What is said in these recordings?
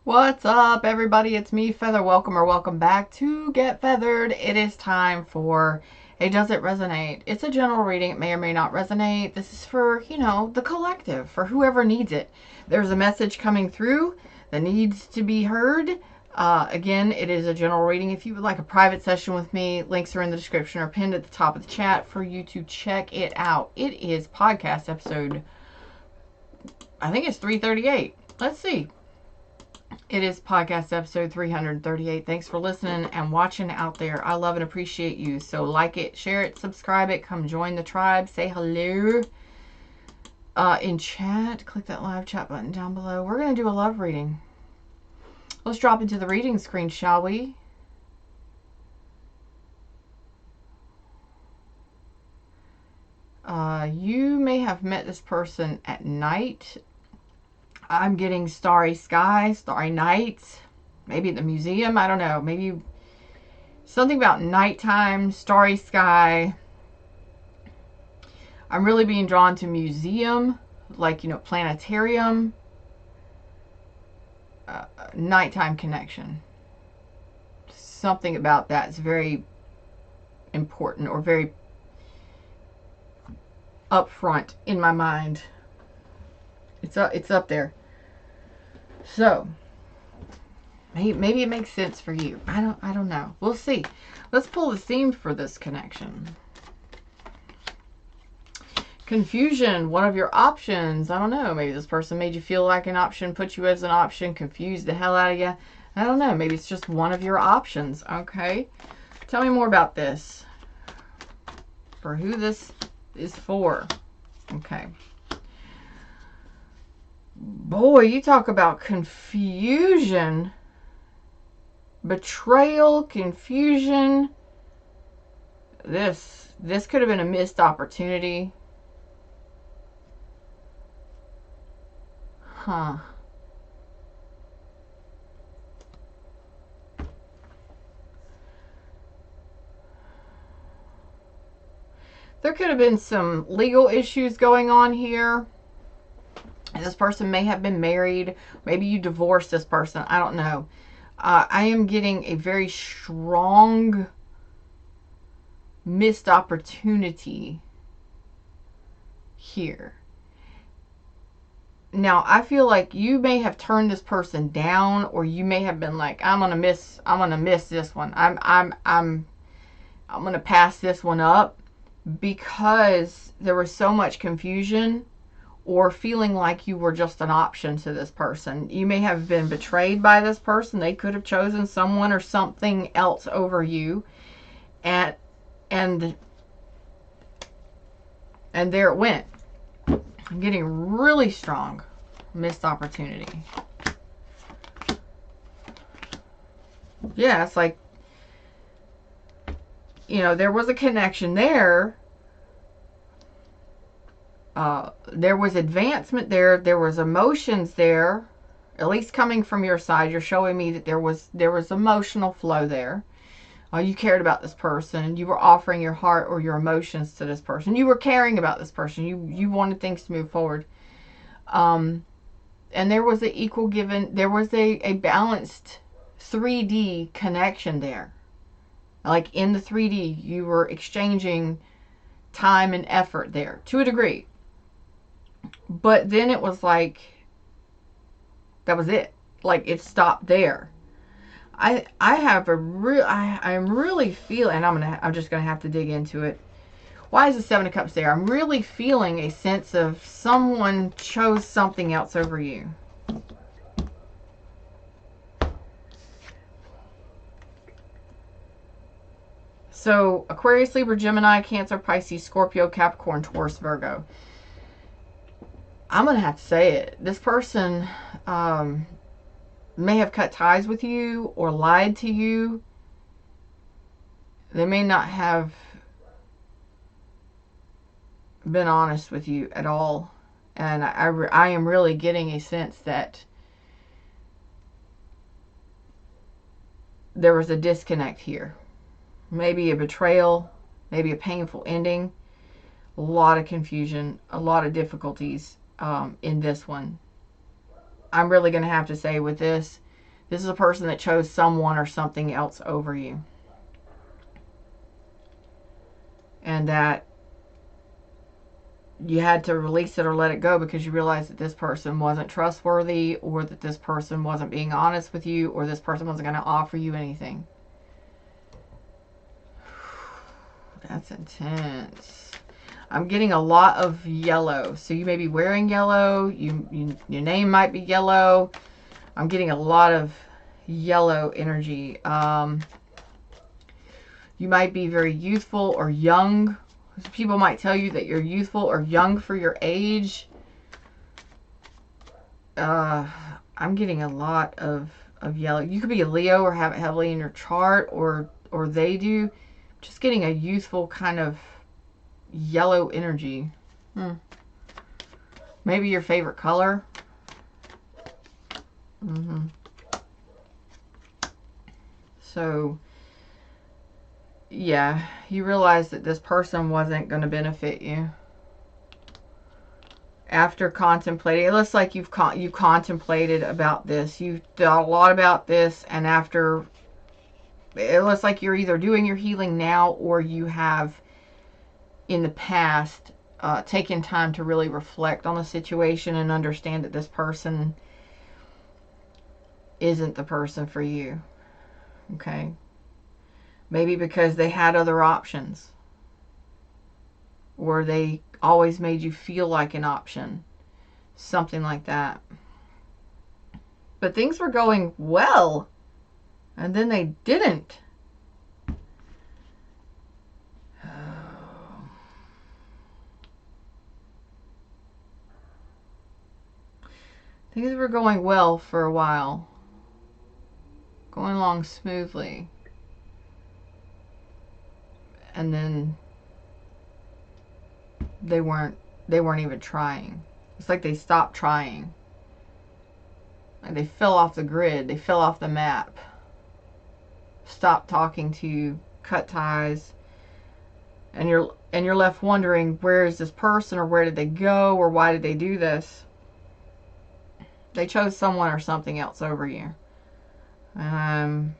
What's up, everybody? It's me, Feather. Welcome back to Get Feathered. It is time for a Does It Resonate? It's a general reading. It may or may not resonate. This is for, the collective, for whoever needs it. There's a message coming through that needs to be heard. Again, it is a general reading. If you would like a private session with me, links are in the description or pinned at the top of the chat for you to check it out. It is podcast episode, I think it's 338. Let's see. It is podcast episode 338. Thanks for listening and watching out there. I love and appreciate you. So like it, share it, subscribe it, come join the tribe, say hello in chat. Click that live chat button down below. We're going to do a love reading. Let's drop into the reading screen, shall we? You may have met this person at night. I'm getting starry sky, starry nights, maybe at the museum, I don't know, maybe something about nighttime, starry sky. I'm really being drawn to museum, like, planetarium, nighttime connection. Something about that is very important or very upfront in my mind. It's up there. So maybe it makes sense for you. I don't know. We'll see. Let's pull the theme for this connection. Confusion, one of your options. I don't know. Maybe this person made you feel like an option, put you as an option, confused the hell out of you. I don't know. Maybe it's just one of your options. Okay. Tell me more about this. For who this is for. Okay. Boy, you talk about confusion, betrayal, confusion. This could have been a missed opportunity. Huh. There could have been some legal issues going on here. This person may have been married. Maybe you divorced this person. I don't know. I am getting a very strong missed opportunity here. Now, I feel like you may have turned this person down, or you may have been like, I'm gonna miss this one. I'm gonna pass this one up, because there was so much confusion. Or feeling like you were just an option to this person. You may have been betrayed by this person. They could have chosen someone or something else over you. And there it went. I'm getting really strong missed opportunity. Yeah, it's like, there was a connection there. There was advancement there. There was emotions there, at least coming from your side. You're showing me that there was emotional flow there. You cared about this person. You were offering your heart or your emotions to this person. You were caring about this person. You wanted things to move forward. And there was an equal given. There was a balanced 3D connection there. Like in the 3D, you were exchanging time and effort there to a degree. But then it was like, that was it. Like, it stopped there. I'm really feeling, I'm just gonna have to dig into it. Why is the Seven of Cups there? I'm really feeling a sense of someone chose something else over you. So, Aquarius, Libra, Gemini, Cancer, Pisces, Scorpio, Capricorn, Taurus, Virgo. I'm going to have to say it. This person may have cut ties with you or lied to you. They may not have been honest with you at all. And I am really getting a sense that there was a disconnect here. Maybe a betrayal, maybe a painful ending. A lot of confusion, a lot of difficulties in this one. I'm really going to have to say with this, This is a person that chose someone or something else over you. And that you had to release it or let it go because you realized that this person wasn't trustworthy, or that this person wasn't being honest with you, or this person wasn't going to offer you anything. That's intense. I'm getting a lot of yellow. So you may be wearing yellow. Your name might be yellow. I'm getting a lot of yellow energy. You might be very youthful or young. People might tell you that you're youthful or young for your age. I'm getting a lot of yellow. You could be a Leo or have it heavily in your chart, or they do. Just getting a youthful kind of yellow energy. Maybe your favorite color. So, yeah, you realize that this person wasn't going to benefit you. After contemplating, it looks like you contemplated about this. You've thought a lot about this, and after, it looks like you're either doing your healing now, or you have in the past taken time to really reflect on the situation and understand that this person isn't the person for you. Okay? Maybe because they had other options, or they always made you feel like an option. Something like that. But things were going well, and then they didn't. Things were going well for a while. Going along smoothly. And then they weren't even trying. It's like they stopped trying. Like they fell off the grid. They fell off the map. Stopped talking to you. Cut ties. And you're left wondering, where is this person, or where did they go, or why did they do this? They chose someone or something else over you. I'm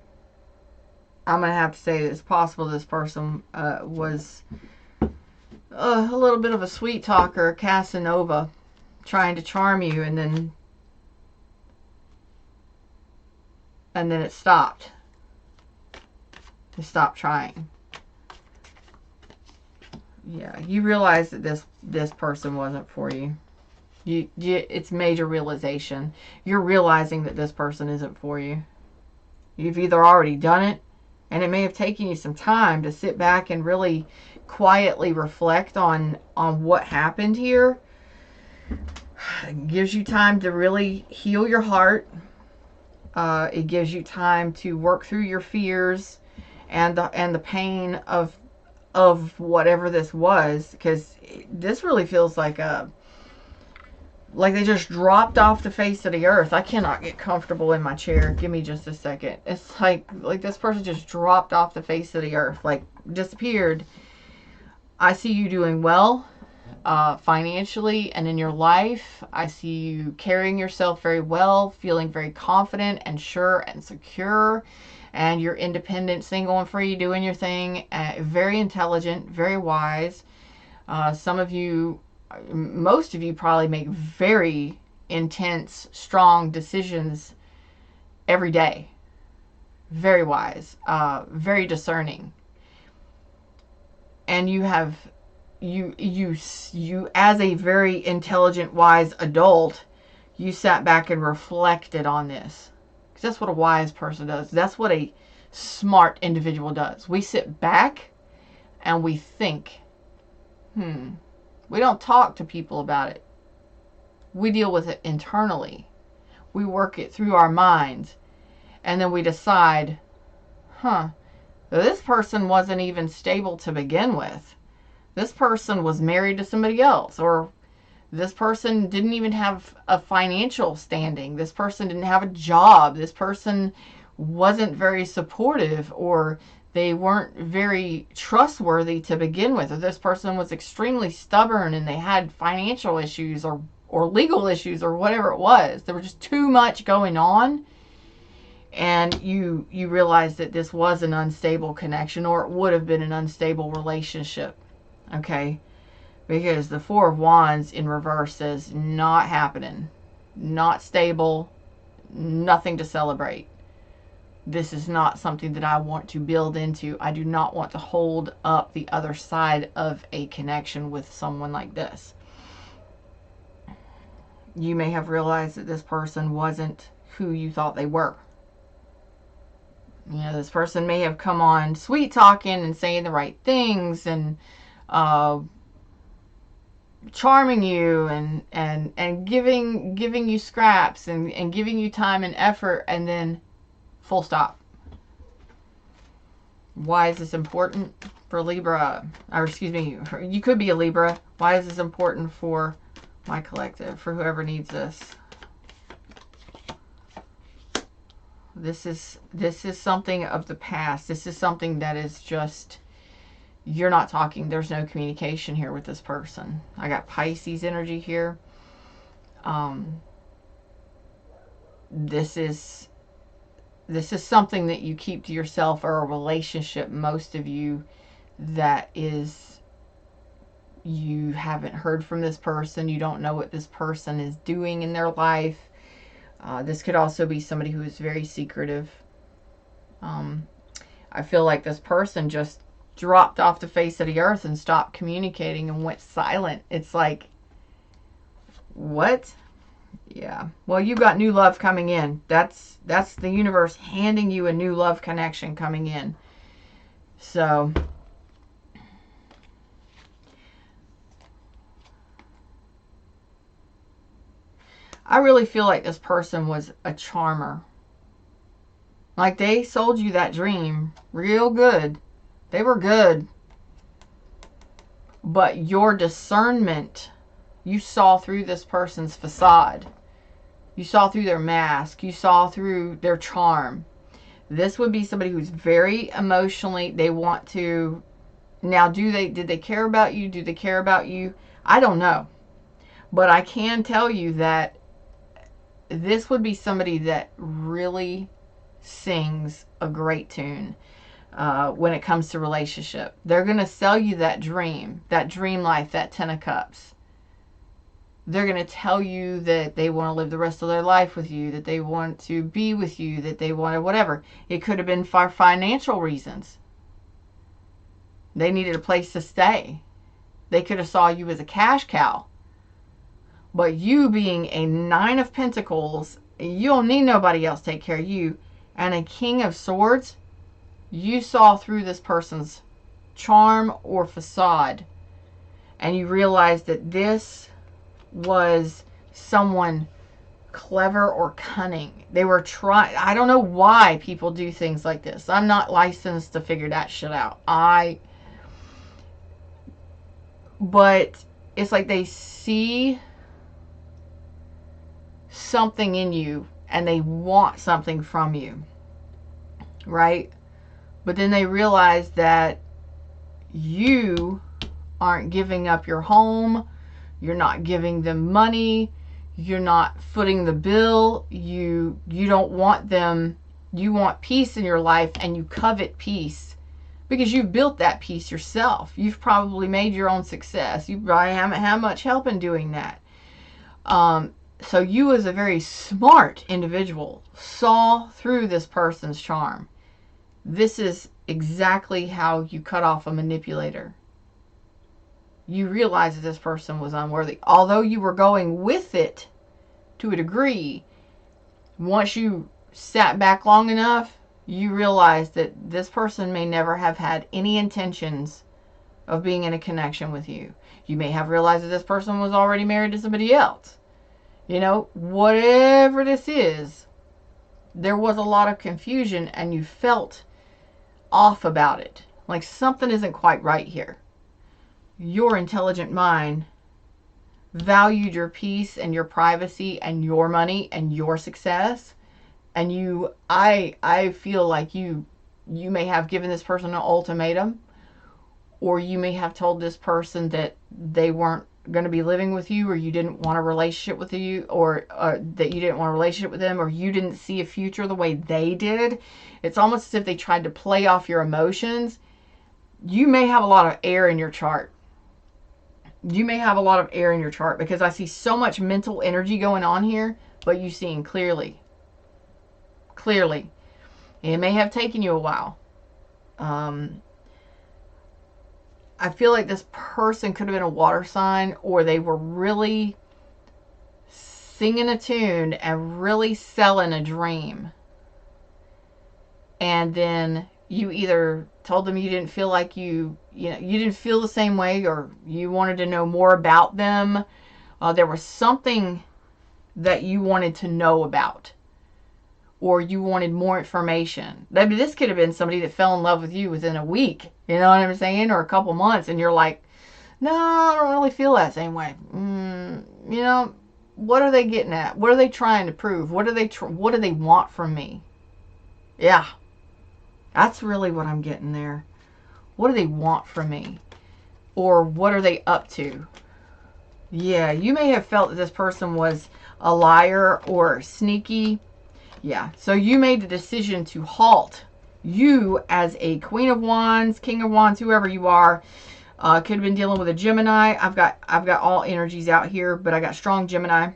going to have to say that it's possible this person was a little bit of a sweet talker, a Casanova, trying to charm you, and then it stopped. They stopped trying. Yeah, you realize that this person wasn't for you. It's major realization. You're realizing that this person isn't for you. You've either already done it, and it may have taken you some time to sit back and really quietly reflect on what happened here. It gives you time to really heal your heart. It gives you time to work through your fears and the pain of whatever this was, because this really feels like they just dropped off the face of the earth. I cannot get comfortable in my chair. Give me just a second. It's like this person just dropped off the face of the earth, like disappeared. I see you doing well financially and in your life. I see you carrying yourself very well, feeling very confident and sure and secure, and you're independent, single and free, doing your thing. Very intelligent, very wise. Most of you probably make very intense, strong decisions every day. Very wise, very discerning. And you as a very intelligent, wise adult, you sat back and reflected on this. Because that's what a wise person does. That's what a smart individual does. We sit back and we think, we don't talk to people about it. We deal with it internally. We work it through our minds. And then we decide, this person wasn't even stable to begin with. This person was married to somebody else. Or this person didn't even have a financial standing. This person didn't have a job. This person wasn't very supportive, or they weren't very trustworthy to begin with, or this person was extremely stubborn and they had financial issues or legal issues or whatever it was. There was just too much going on, and you realize that this was an unstable connection, or it would have been an unstable relationship. Okay, because the Four of Wands in reverse says not happening, not stable, nothing to celebrate. This is not something that I want to build into. I do not want to hold up the other side of a connection with someone like this. You may have realized that this person wasn't who you thought they were. You know, this person may have come on sweet talking and saying the right things and charming you and giving you scraps and giving you time and effort, and then full stop. Why is this important for Libra? Or excuse me, you could be a Libra. Why is this important for my collective, for whoever needs this? This is something of the past. This is something that is just, you're not talking. There's no communication here with this person. I got Pisces energy here. This is something that you keep to yourself, or a relationship, most of you, that is, you haven't heard from this person. You don't know what this person is doing in their life. This could also be somebody who is very secretive. I feel like this person just dropped off the face of the earth and stopped communicating and went silent. It's like, what? Yeah. Well, you got new love coming in. That's the universe handing you a new love connection coming in. So I really feel like this person was a charmer. Like, they sold you that dream real good. They were good. But your discernment, you saw through this person's facade. You saw through their mask. You saw through their charm. This would be somebody who's very emotionally, they want to, now did they care about you? Do they care about you? I don't know. But I can tell you that this would be somebody that really sings a great tune when it comes to relationship. They're going to sell you that dream life, that 10 of Cups. They're going to tell you that they want to live the rest of their life with you, that they want to be with you, that they want to whatever. It could have been for financial reasons. They needed a place to stay. They could have saw you as a cash cow. But you being a 9 of Pentacles, you don't need nobody else to take care of you. And a King of Swords, you saw through this person's charm or facade. And you realized that this was someone clever or cunning. They were trying. I don't know why people do things like this. I'm not licensed to figure that shit out. But it's like they see something in you and they want something from you, right? But then they realize that you aren't giving up your home, you're not giving them money, you're not footing the bill, you don't want them, you want peace in your life, and you covet peace because you've built that peace yourself. You've probably made your own success. You probably haven't had much help in doing that. So you, as a very smart individual, saw through this person's charm. This is exactly how you cut off a manipulator. You realize that this person was unworthy. Although you were going with it to a degree, once you sat back long enough, you realize that this person may never have had any intentions of being in a connection with you. You may have realized that this person was already married to somebody else. You know, whatever this is, there was a lot of confusion and you felt off about it. Like something isn't quite right here. Your intelligent mind valued your peace and your privacy and your money and your success. And I feel like you may have given this person an ultimatum, or you may have told this person that they weren't going to be living with you, or you didn't want a relationship with you, or that you didn't want a relationship with them, or you didn't see a future the way they did. It's almost as if they tried to play off your emotions. You may have a lot of air in your chart. You may have a lot of air in your chart, because I see so much mental energy going on here, but you seeing clearly. Clearly. It may have taken you a while. I feel like this person could have been a water sign, or they were really singing a tune and really selling a dream. And then you either told them you didn't feel like you didn't feel the same way, or you wanted to know more about them. There was something that you wanted to know about, or you wanted more information. I mean, this could have been somebody that fell in love with you within a week, you know what I'm saying, or a couple months, and you're like, no, I don't really feel that same way. You know, what are they getting at? What are they trying to prove? What do they want from me? Yeah, that's really what I'm getting there. What do they want from me? Or what are they up to? Yeah, you may have felt that this person was a liar or sneaky. Yeah, so you made the decision to halt. You, as a Queen of Wands, King of Wands, whoever you are, could have been dealing with a Gemini. I've got all energies out here, but I got strong Gemini.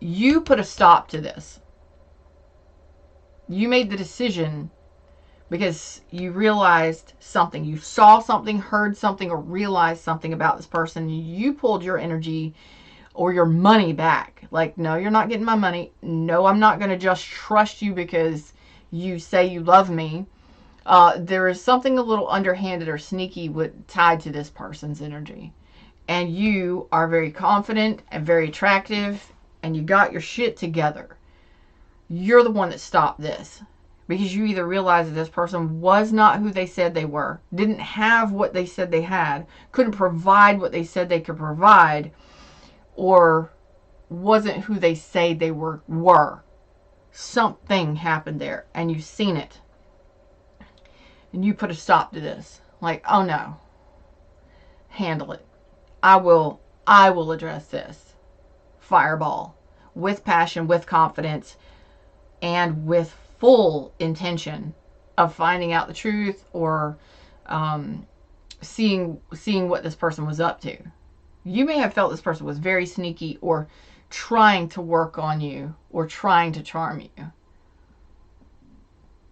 You put a stop to this. You made the decision because you realized something. You saw something, heard something, or realized something about this person. You pulled your energy or your money back. Like, no, you're not getting my money. No, I'm not going to just trust you because you say you love me. There is something a little underhanded or sneaky tied to this person's energy. And you are very confident and very attractive, and you got your shit together. You're the one that stopped this. Because you either realized that this person was not who they said they were, didn't have what they said they had, couldn't provide what they said they could provide, or wasn't who they say they were. Something happened there, and you've seen it. And you put a stop to this. Like, oh no. Handle it. I will address this. Fireball. With passion, with confidence, and with full intention of finding out the truth, or seeing what this person was up to. You may have felt this person was very sneaky, or trying to work on you, or trying to charm you.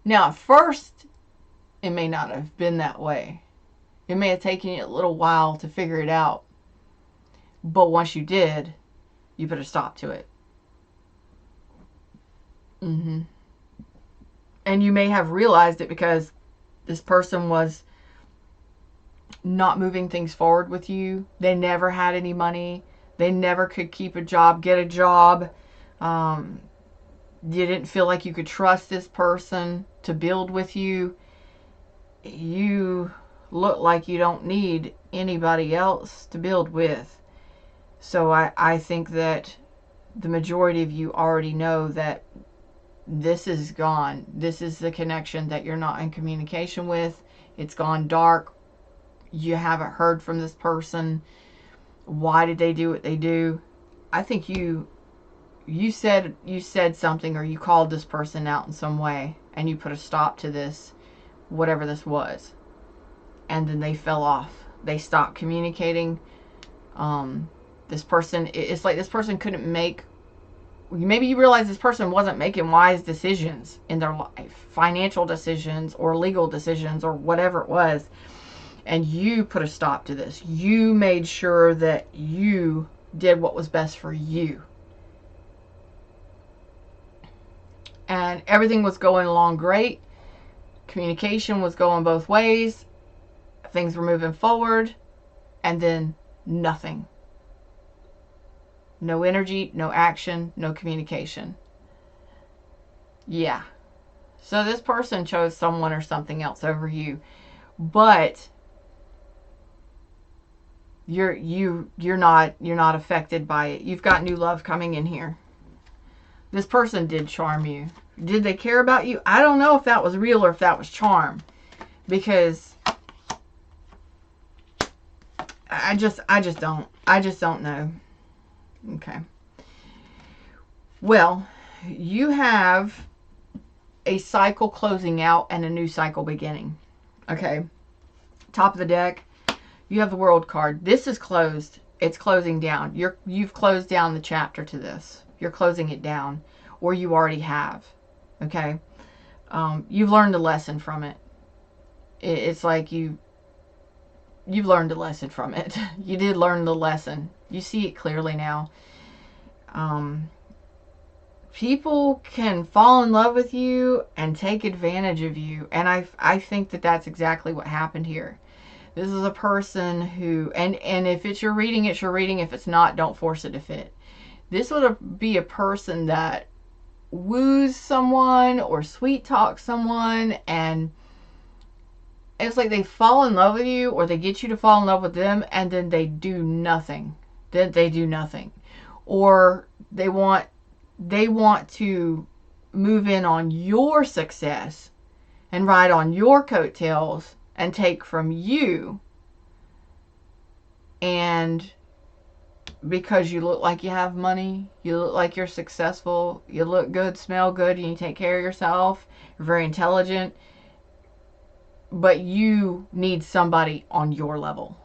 Now, at first, it may not have been that way. It may have taken you a little while to figure it out. But once you did, you put a stop to it. And you may have realized it because this person was not moving things forward with you. They never had any money. They never could keep a job, get a job. You didn't feel like you could trust this person to build with you. You look like you don't need anybody else to build with. So I think that the majority of you already know that this is gone. This is the connection that you're not in communication with. It's gone dark. You haven't heard from this person. Why did they do what they do? I think you said something, or you called this person out in some way, and you put a stop to this, whatever this was. And then they fell off. They stopped communicating. This person, it's like this person couldn't make, maybe you realize this person wasn't making wise decisions in their life, financial decisions or legal decisions or whatever it was. And you put a stop to this. You made sure that you did what was best for you. And everything was going along great. Communication was going both ways. Things were moving forward. And then nothing. No energy, no action, no communication. Yeah. So this person chose someone or something else over you. But you're not affected by it. You've got new love coming in here. This person did charm you. Did they care about you? I don't know if that was real or if that was charm. Because I just don't know. Okay. Well, you have a cycle closing out and a new cycle beginning. Okay. Top of the deck, you have the World card. This is closed. It's closing down. You've closed down the chapter to this. You're closing it down, or you already have. Okay. You've learned a lesson from it. It's like you've learned a lesson from it. You did learn the lesson. You see it clearly now. People can fall in love with you and take advantage of you, and I think that that's exactly what happened here. This is a person who, and if it's your reading, it's your reading. If it's not, don't force it to fit. This would be a person that woos someone or sweet talks someone, and it's like they fall in love with you, or they get you to fall in love with them, and then they do nothing. Then they do nothing. Or they want to move in on your success and ride on your coattails and take from you. And because you look like you have money, you look like you're successful, you look good, smell good, and you take care of yourself, you're very intelligent, but you need somebody on your level.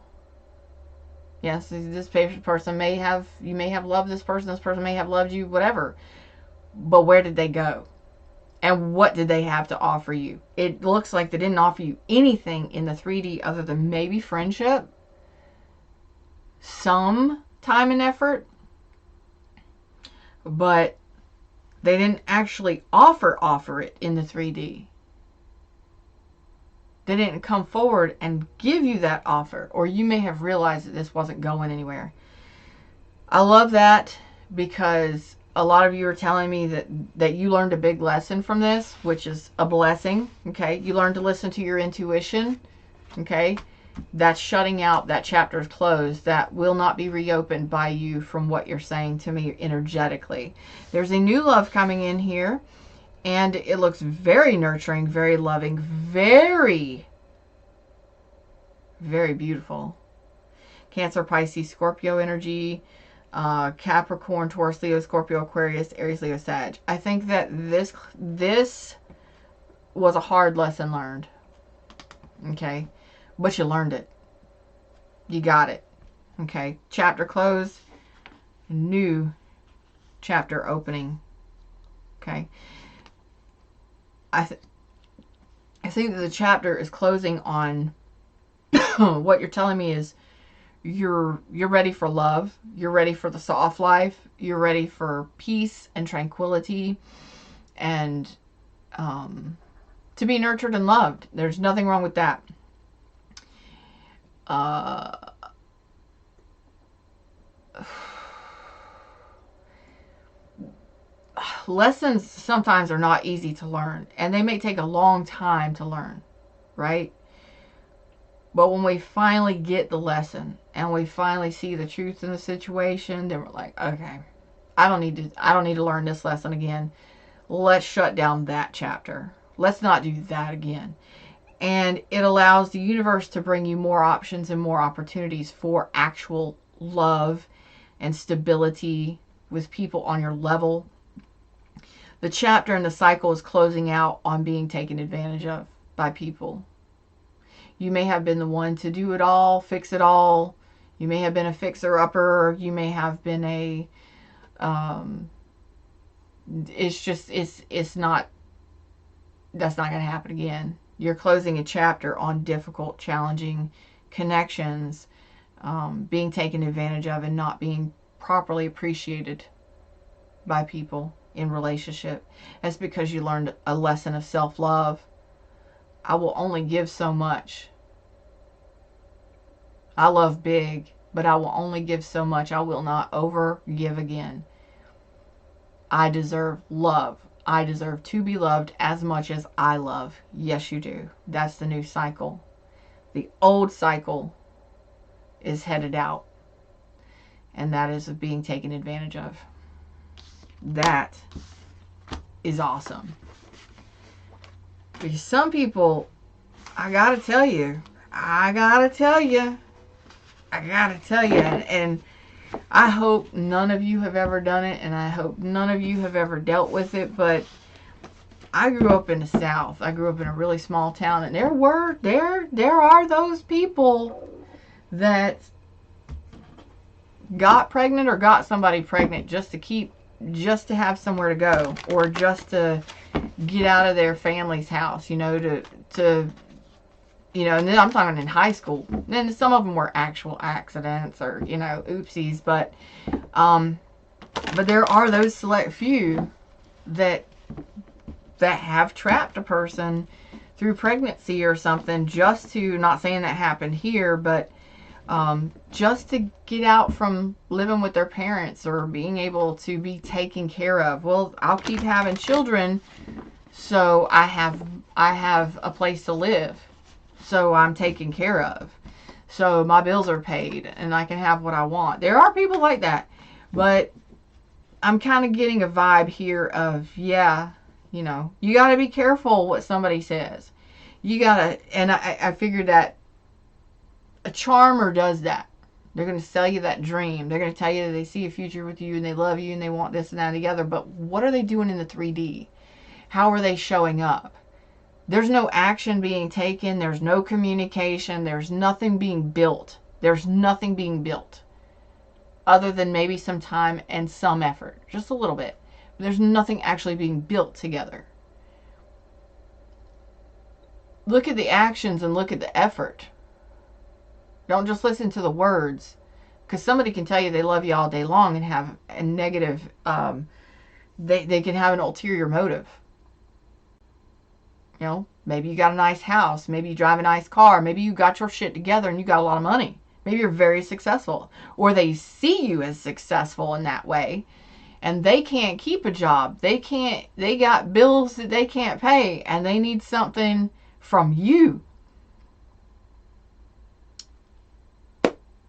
Yes, this person you may have loved this person may have loved you, whatever. But where did they go? And what did they have to offer you? It looks like they didn't offer you anything in the 3D other than maybe friendship, some time and effort, but they didn't actually offer it in the 3D. They didn't come forward and give you that offer, or you may have realized that this wasn't going anywhere. I love that, because a lot of you are telling me that you learned a big lesson from this, which is a blessing. Okay, you learned to listen to your intuition. Okay, that's shutting out. That chapter is closed. That will not be reopened by you from what you're saying to me energetically. There's a new love coming in here, and it looks very nurturing, very loving, very, very beautiful. Cancer, Pisces, Scorpio energy, Capricorn, Taurus, Leo, Scorpio, Aquarius, Aries, Leo, Sag. I think that this was a hard lesson learned. Okay, but you learned it. You got it. Okay, chapter closed, new chapter opening. Okay. I think that the chapter is closing on what you're telling me is you're ready for love. You're ready for the soft life. You're ready for peace and tranquility, and to be nurtured and loved. There's nothing wrong with that. Lessons sometimes are not easy to learn, and they may take a long time to learn, right? But when we finally get the lesson and we finally see the truth in the situation, then we're like, okay, I don't need to learn this lesson again. Let's shut down that chapter. Let's not do that again. And it allows the universe to bring you more options and more opportunities for actual love and stability with people on your level. The chapter and the cycle is closing out on being taken advantage of by people. You may have been the one to do it all, fix it all. You may have been a fixer-upper. You may have been a... it's not... That's not going to happen again. You're closing a chapter on difficult, challenging connections, being taken advantage of, and not being properly appreciated by people in relationship. That's because you learned a lesson of self-love. I will only give so much. I love big, but I will only give so much. I will not over give again. I deserve love. I deserve to be loved as much as I love. Yes, you do. That's the new cycle. The old cycle is headed out, and that is of being taken advantage of. That is awesome. Because some people, I gotta tell you, I gotta tell you, and I hope none of you have ever done it, and I hope none of you have ever dealt with it, but I grew up in the South. I grew up in a really small town, and there are those people that got pregnant or got somebody pregnant just to have somewhere to go, or just to get out of their family's house, and then I'm talking in high school. And some of them were actual accidents or, oopsies, but there are those select few that have trapped a person through pregnancy or something, just to, not saying that happened here, but just to get out from living with their parents or being able to be taken care of. Well, I'll keep having children, so I have a place to live, so I'm taken care of, so my bills are paid, and I can have what I want. There are people like that, but I'm kind of getting a vibe here of, yeah, you got to be careful what somebody says. You got to, and I figured that a charmer does that. They're going to sell you that dream. They're going to tell you that they see a future with you and they love you and they want this and that and the other. But what are they doing in the 3D? How are they showing up? There's no action being taken. There's no communication. There's nothing being built. There's nothing being built other than maybe some time and some effort. Just a little bit. But there's nothing actually being built together. Look at the actions and look at the effort. Don't just listen to the words, because somebody can tell you they love you all day long and have a negative, they can have an ulterior motive. Maybe you got a nice house, maybe you drive a nice car, maybe you got your shit together and you got a lot of money. Maybe you're very successful, or they see you as successful in that way, and they can't keep a job. They got bills that they can't pay, and they need something from you.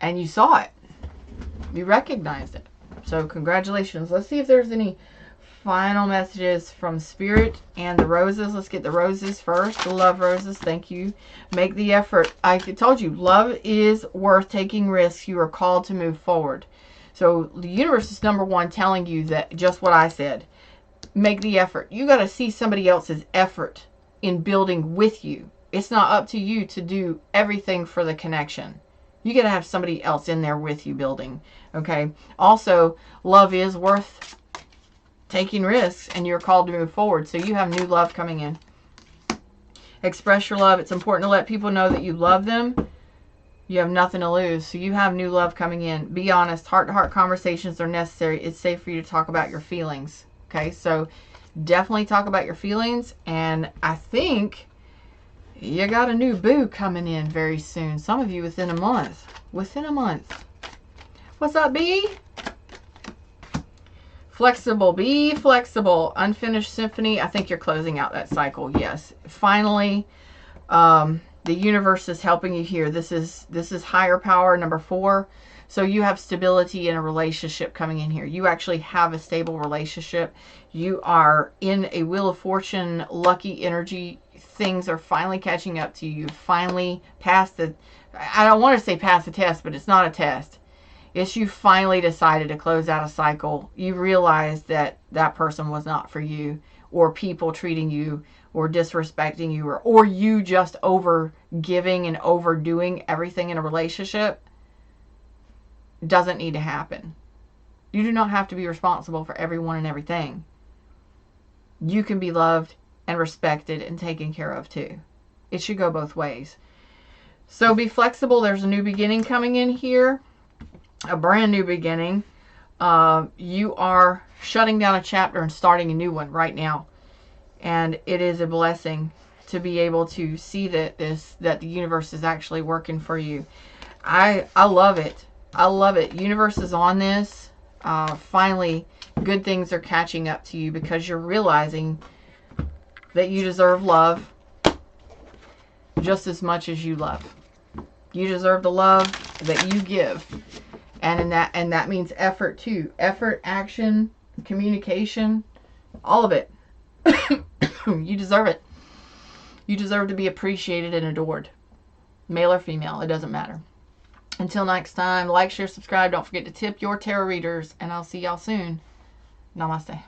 And you saw it. You recognized it. So congratulations. Let's see if there's any final messages from Spirit and the roses. Let's get the roses first. The love roses. Thank you. Make the effort. I told you, love is worth taking risks. You are called to move forward. So the universe is number one telling you that, just what I said. Make the effort. You got to see somebody else's effort in building with you. It's not up to you to do everything for the connection. You got to have somebody else in there with you building. Okay. Also, love is worth taking risks, and you're called to move forward. So you have new love coming in. Express your love. It's important to let people know that you love them. You have nothing to lose. So you have new love coming in. Be honest. Heart-to-heart conversations are necessary. It's safe for you to talk about your feelings. Okay. So definitely talk about your feelings. And I think you got a new boo coming in very soon. Some of you within a month. Within a month. What's up, B? Flexible. Be flexible. Unfinished symphony. I think you're closing out that cycle. Yes. Finally, the universe is helping you here. This is higher power, number 4. So you have stability in a relationship coming in here. You actually have a stable relationship. You are in a Wheel of Fortune, lucky energy. Things are finally catching up to you. You've finally passed the, I don't want to say pass the test, but it's not a test. It's you finally decided to close out a cycle. You realized that that person was not for you, or people treating you or disrespecting you, or you just over giving and overdoing everything in a relationship. Doesn't need to happen. You do not have to be responsible for everyone and everything. You can be loved and respected and taken care of too. It should go both ways. So be flexible. There's a new beginning coming in here. A brand new beginning. You are shutting down a chapter and starting a new one right now. And it is a blessing to be able to see that the universe is actually working for you. I love it. I love it. Universe is on this. Finally, good things are catching up to you, because you're realizing that you deserve love just as much as you love. You deserve the love that you give. And that means effort too. Effort, action, communication, all of it. You deserve it. You deserve to be appreciated and adored. Male or female, it doesn't matter. Until next time, like, share, subscribe. Don't forget to tip your tarot readers, and I'll see y'all soon. Namaste.